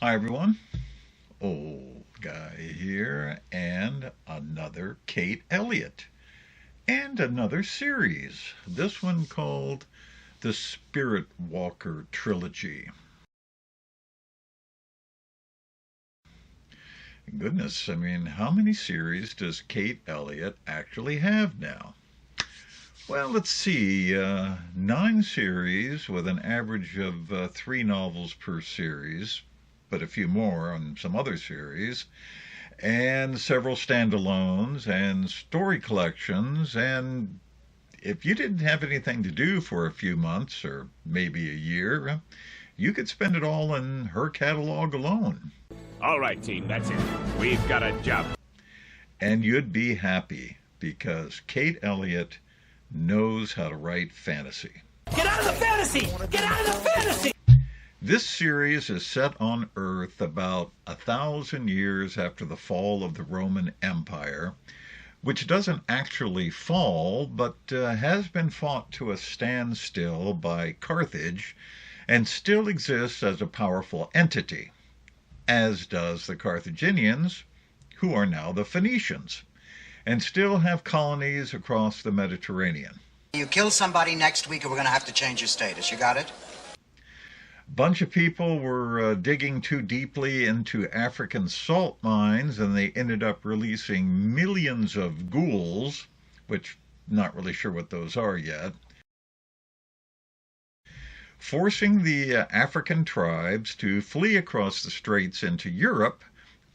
Hi, everyone. Old guy here, and another Kate Elliott, and another series. This one called the Spirit Walker Trilogy. Goodness, I mean, how many series does Kate Elliott actually have now? Well, let's see. 9 series with an average of 3 novels per series, but a few more on some other series, and several standalones and story collections. And if you didn't have anything to do for a few months or maybe a year, you could spend it all in her catalog alone. All right, team, that's it. We've got a job. And you'd be happy because Kate Elliott knows how to write fantasy. Get out of the fantasy! Get out of the fantasy! This series is set on Earth about 1,000 years after the fall of the Roman Empire, which doesn't actually fall, but has been fought to a standstill by Carthage and still exists as a powerful entity, as does the Carthaginians, who are now the Phoenicians, and still have colonies across the Mediterranean. You kill somebody next week, and we're going to have to change your status. You got it? Bunch of people were digging too deeply into African salt mines, and they ended up releasing millions of ghouls, which not really sure what those are yet, forcing the African tribes to flee across the straits into Europe,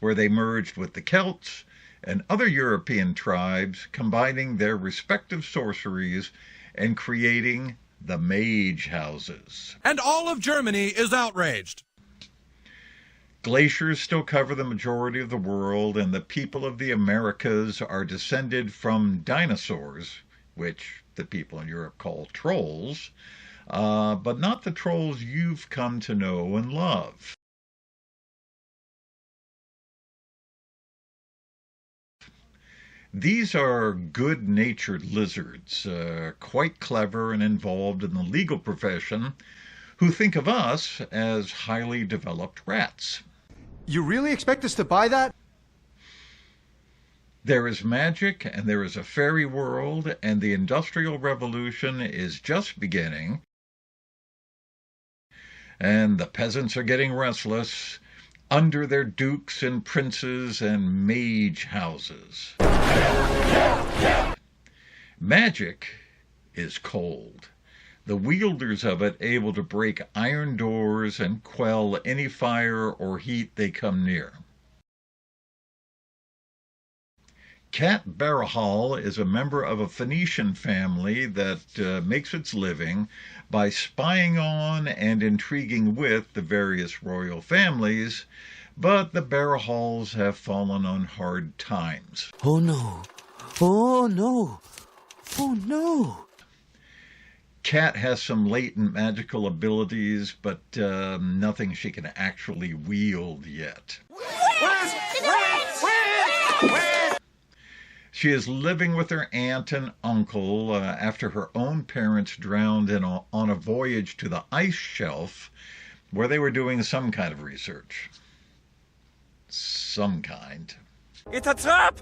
where they merged with the Celts and other European tribes, combining their respective sorceries and creating the mage houses. And all of Germany is outraged. Glaciers still cover the majority of the world, and the people of the Americas are descended from dinosaurs, which the people in Europe call trolls, but not the trolls you've come to know and love. These are good-natured lizards, quite clever and involved in the legal profession, who think of us as highly developed rats. You really expect us to buy that? There is magic, and there is a fairy world, and the Industrial Revolution is just beginning, and the peasants are getting restless under their dukes and princes and mage houses. Magic is cold. The wielders of it able to break iron doors and quell any fire or heat they come near. Cat Barahal is a member of a Phoenician family that makes its living by spying on and intriguing with the various royal families, but the Barahals have fallen on hard times. Oh no. Oh no. Oh no. Cat has some latent magical abilities, but nothing she can actually wield yet. She is living with her aunt and uncle after her own parents drowned on a voyage to the ice shelf where they were doing some kind of research. Some kind. It's a trap!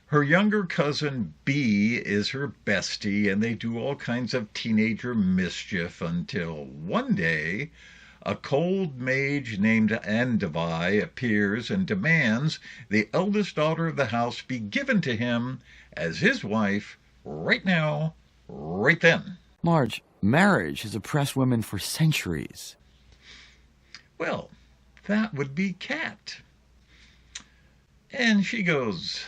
Her younger cousin Bee is her bestie, and they do all kinds of teenager mischief until one day a cold mage named Andavai appears and demands the eldest daughter of the house be given to him as his wife right now, right then. Marge, marriage has oppressed women for centuries. Well, that would be Cat. And she goes,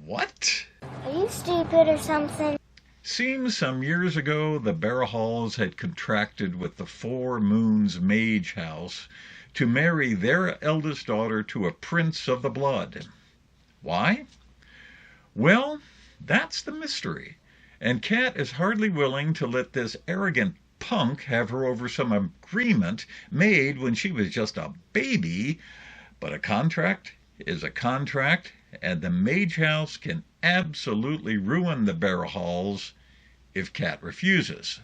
what? Are you stupid or something? Seems some years ago the Barahals had contracted with the Four Moons Mage House to marry their eldest daughter to a prince of the blood. Why? Well, that's the mystery, and Cat is hardly willing to let this arrogant punk have her over some agreement made when she was just a baby, but a contract is a contract, and the Mage House can absolutely ruin the Barahals if Cat refuses.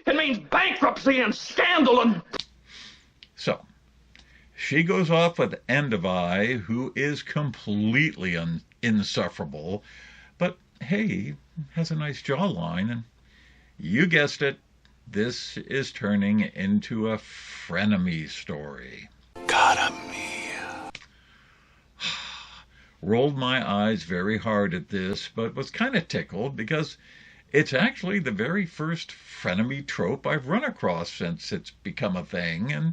It means bankruptcy and scandal and... So, She goes off with Endivai, who is completely insufferable, but hey, has a nice jawline, and you guessed it, this is turning into a frenemy story. Cara mia. Rolled my eyes very hard at this, but was kind of tickled because it's actually the very first frenemy trope I've run across since it's become a thing, and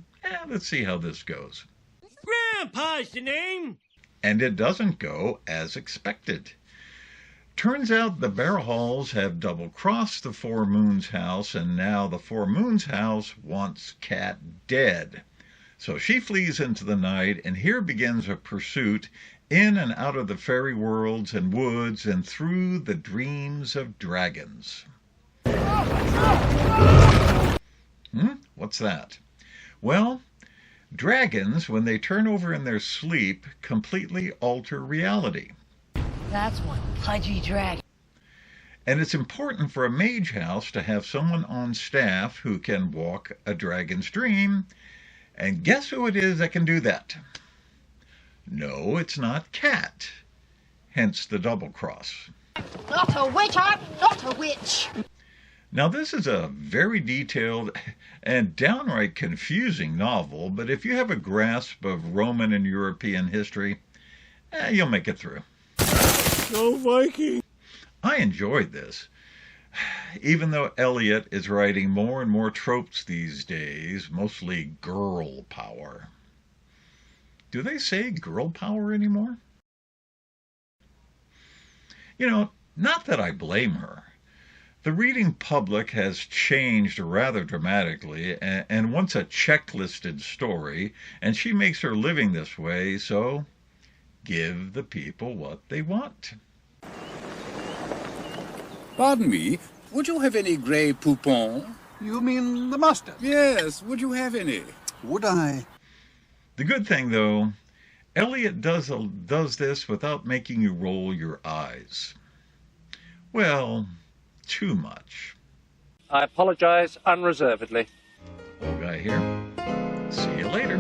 let's see how this goes. Grandpa's the name. And it doesn't go as expected. Turns out the Barrowhalls have double-crossed the Four Moons house, and now the Four Moons house wants Cat dead. So she flees into the night, and here begins a pursuit in and out of the fairy worlds and woods and through the dreams of dragons. What's that? Well, dragons, when they turn over in their sleep, completely alter reality. That's one pudgy dragon. And it's important for a mage house to have someone on staff who can walk a dragon's dream. And guess who it is that can do that? No, it's not Cat. Hence the double cross. Not a witch, I'm not a witch. Now, this is a very detailed and downright confusing novel, but if you have a grasp of Roman and European history, you'll make it through. Go Viking. I enjoyed this. Even though Eliot is writing more and more tropes these days, mostly girl power. Do they say girl power anymore? You know, not that I blame her. The reading public has changed rather dramatically and wants a checklisted story, and she makes her living this way, so give the people what they want. Pardon me, would you have any Grey Poupon? You mean the mustard? Yes, would you have any? Would I? The good thing, though, Eliot does this without making you roll your eyes. Well, too much. I apologize unreservedly. Old guy here. See you later.